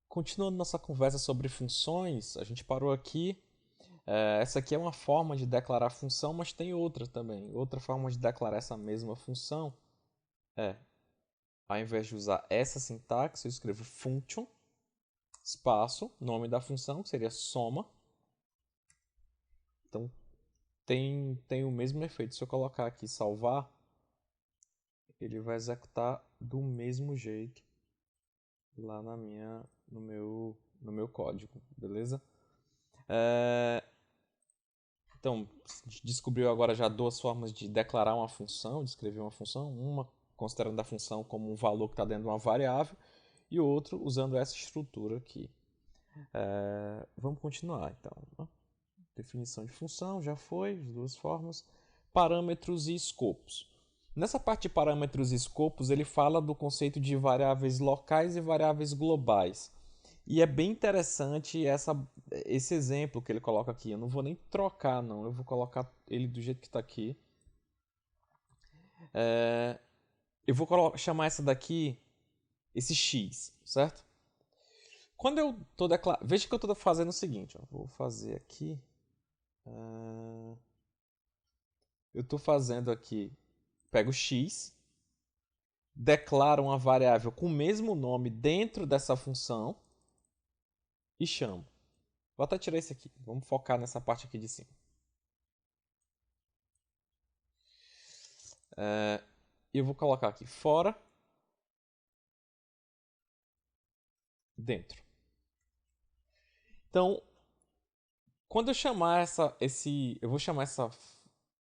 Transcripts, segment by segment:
Continuando nossa conversa sobre funções, a gente parou aqui. Essa aqui é uma forma de declarar função, mas tem outra também. Outra forma de declarar essa mesma função é, ao invés de usar essa sintaxe, eu escrevo function, espaço, nome da função, que seria soma. Então, tem o mesmo efeito. Se eu colocar aqui salvar, ele vai executar do mesmo jeito lá no meu código, beleza? Então, descobriu agora já duas formas de declarar uma função, de escrever uma função. Uma considerando a função como um valor que está dentro de uma variável e outro usando essa estrutura aqui. Vamos continuar, então. Né? Definição de função, já foi, as duas formas. Parâmetros e escopos. Nessa parte de parâmetros e escopos, ele fala do conceito de variáveis locais e variáveis globais. E é bem interessante esse exemplo que ele coloca aqui. Eu não vou nem trocar, não. Eu vou colocar ele do jeito que está aqui. Eu vou chamar essa daqui, esse x, certo? Quando eu estou declarando... Veja que eu estou fazendo o seguinte. Ó. Vou fazer aqui... Eu estou fazendo aqui... Pego x, declaro uma variável com o mesmo nome dentro dessa função e chamo. Vou até tirar isso aqui. Vamos focar nessa parte aqui de cima. Eu vou colocar aqui fora, dentro. Então, quando eu chamar eu vou chamar essa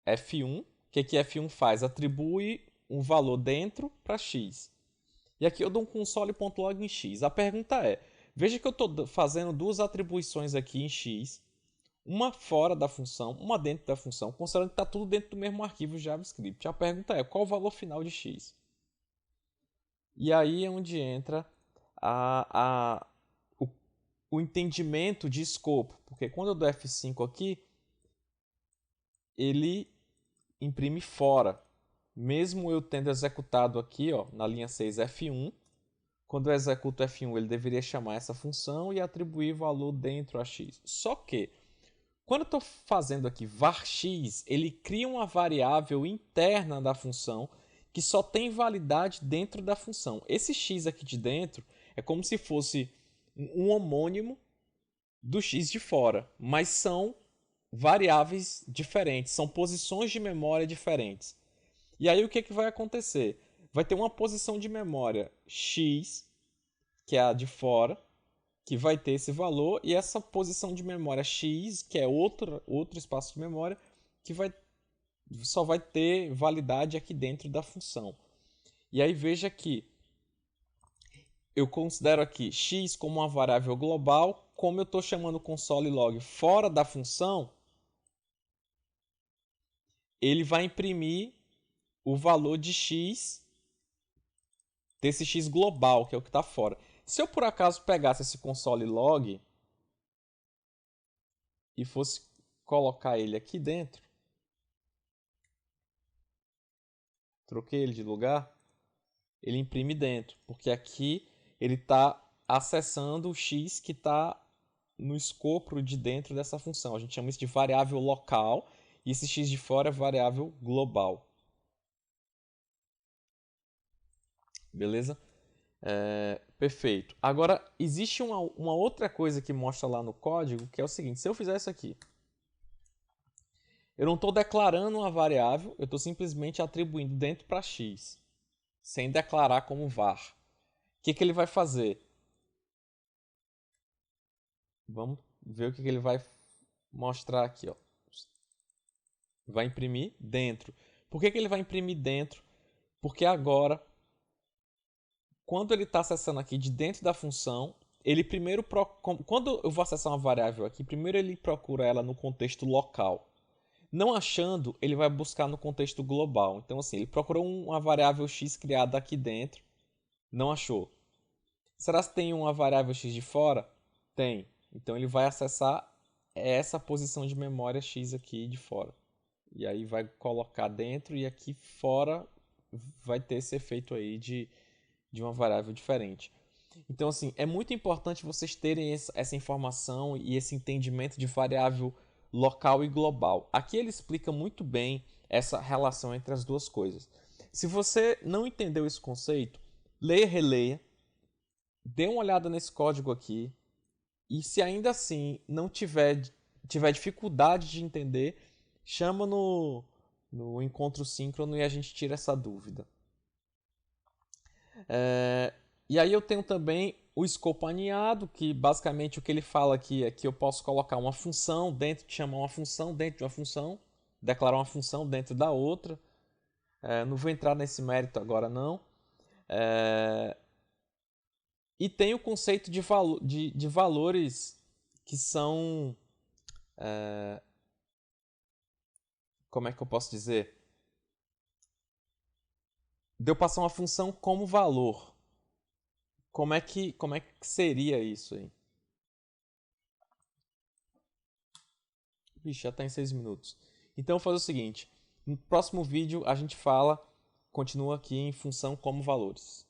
f1, que aqui f1 faz? Atribui um valor dentro para x. E aqui eu dou um console.log em x. A pergunta é, veja que eu estou fazendo duas atribuições aqui em x, uma fora da função, uma dentro da função, considerando que está tudo dentro do mesmo arquivo JavaScript. A pergunta é, qual o valor final de x? E aí é onde entra a, o, o entendimento de escopo. Porque quando eu dou F5 aqui, ele imprime fora. Mesmo eu tendo executado aqui, ó, na linha 6 F1, quando eu executo F1, ele deveria chamar essa função e atribuir valor dentro a x. Só que, quando eu estou fazendo aqui var_x, ele cria uma variável interna da função que só tem validade dentro da função. Esse x aqui de dentro é como se fosse um homônimo do x de fora, mas são variáveis diferentes, são posições de memória diferentes. E aí o que, que vai acontecer? Vai ter uma posição de memória x, que é a de fora, que vai ter esse valor, e essa posição de memória x, que é outro espaço de memória, que só vai ter validade aqui dentro da função. E aí veja que eu considero aqui x como uma variável global, como eu estou chamando o console log fora da função, ele vai imprimir o valor de x, desse x global, que é o que está fora. Se eu por acaso pegasse esse console log e fosse colocar ele aqui dentro, troquei ele de lugar, ele imprime dentro, porque aqui ele está acessando o x que está no escopo de dentro dessa função. A gente chama isso de variável local e esse x de fora é variável global. Beleza? Perfeito. Agora, existe uma outra coisa que mostra lá no código, que é o seguinte, se eu fizer isso aqui, eu não estou declarando uma variável, eu estou simplesmente atribuindo dentro para x, sem declarar como var. O que, que ele vai fazer? Vamos ver o que, que ele vai mostrar aqui. Ó. Vai imprimir dentro. Por que, que ele vai imprimir dentro? Porque agora, quando ele está acessando aqui de dentro da função, ele primeiro quando eu vou acessar uma variável aqui, primeiro ele procura ela no contexto local. Não achando, ele vai buscar no contexto global. Então, assim, ele procurou uma variável x criada aqui dentro, não achou. Será que tem uma variável x de fora? Tem. Então, ele vai acessar essa posição de memória x aqui de fora. E aí vai colocar dentro e aqui fora vai ter esse efeito aí de uma variável diferente. Então, assim, é muito importante vocês terem essa informação e esse entendimento de variável local e global. Aqui ele explica muito bem essa relação entre as duas coisas. Se você não entendeu esse conceito, leia, releia, dê uma olhada nesse código aqui, e se ainda assim não tiver dificuldade de entender, chama no encontro síncrono e a gente tira essa dúvida. E aí eu tenho também o escopo aninhado, que basicamente o que ele fala aqui é que eu posso colocar uma função dentro, chamar uma função dentro de uma função, declarar uma função dentro da outra. Não vou entrar nesse mérito agora não. E tem o conceito de valores que são... como é que eu posso dizer? De eu passar uma função como valor. Como é que seria isso aí? Vixe, já está em 6 minutos. Então eu vou fazer o seguinte. No próximo vídeo a gente continua aqui em função como valores.